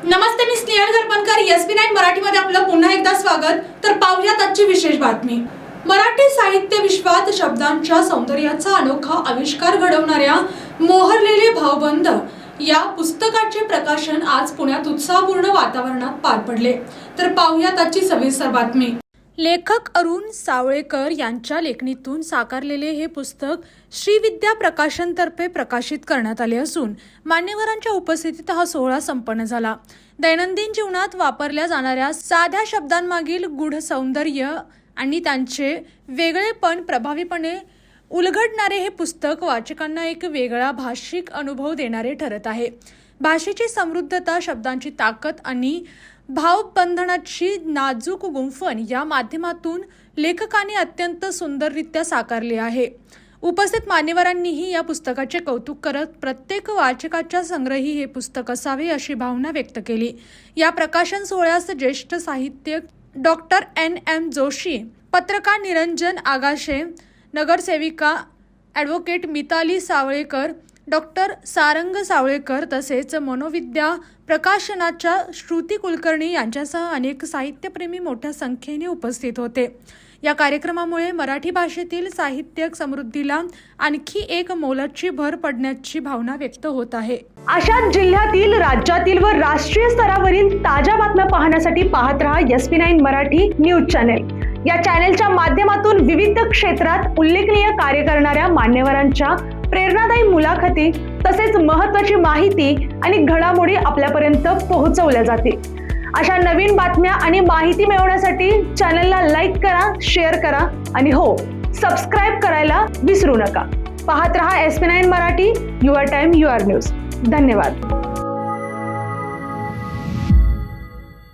नमस्ते, मी Snehal गरपणकर. SP9 मराठीमध्ये आपलं पुन्हा एकदा स्वागत. तर पाहूयात आजची विशेष बातमी. मराठी साहित्य विश्वात शब्दांच्या सौंदर्याचा अनोखा आविष्कार घडवणाऱ्या मोहरलेले भावबंद या पुस्तकाचे प्रकाशन आज पुण्यात उत्साहपूर्ण वातावरणात पार पडले. तर पाहूयात आजची सविस्तर बातमी. लेखक अरुण सावळेकर यांच्या लेखणीतून साकारलेले हे पुस्तक श्रीविद्या प्रकाशनतर्फे प्रकाशित करण्यात आले असून मान्यवरांच्या उपस्थितीत हा सोहळा संपन्न झाला. दैनंदिन जीवनात वापरल्या जाणाऱ्या साध्या शब्दांमागील गूढ सौंदर्य आणि त्यांचे वेगळेपण प्रभावीपणे उलगडणारे हे पुस्तक वाचकांना एक वेगळा भाषिक अनुभव देणारे ठरत आहे. भाषेची समृद्धता, शब्दांची ताकद आणि भावबंधनाची नाजूक गुंफण या माध्यमातून लेखकाने अत्यंत सुंदररित्या साकारले आहे. उपस्थित मान्यवरांनीही या पुस्तकाचे कौतुक करत प्रत्येक वाचकाच्या संग्रही हे पुस्तक असावे अशी भावना व्यक्त केली. या प्रकाशन सोहळ्यास ज्येष्ठ साहित्यिक डॉक्टर NM जोशी, पत्रकार निरंजन आगाशे, नगरसेविका ॲडव्होकेट मिताली सावळेकर, डॉक्टर सारंग सावळेकर तसेच मनोविद्या प्रकाशनाच्या श्रुती कुलकर्णी यांच्यासह अनेक साहित्यप्रेमी मोठ्या संख्येने उपस्थित होते. या कार्यक्रमामुळे मराठी भाषेतील साहित्यिक समृद्धीला आणखी एक मोलाची भर पडण्याची भावना व्यक्त होत आहे. अशाच जिल्ह्यातील, राज्यातील व राष्ट्रीय स्तरावरील ताज्या बातम्या पाहण्यासाठी पाहत रहा SP9 मराठी न्यूज चॅनेल. या चॅनेलच्या माध्यमातून विविध क्षेत्रात उल्लेखनीय कार्य करणाऱ्या मान्यवरांच्या प्रेरणादायी मुलाखती तसेच महत्त्वाची माहिती आणि घडामोडी आपल्यापर्यंत पोहोचवल्या जातील. अशा नवीन बातम्या आणि माहिती मिळवण्यासाठी चॅनलला लाईक करा, शेअर करा आणि हो, सबस्क्राईब करायला विसरू नका. पाहत रहा SP9 Marathi, your time your news. धन्यवाद.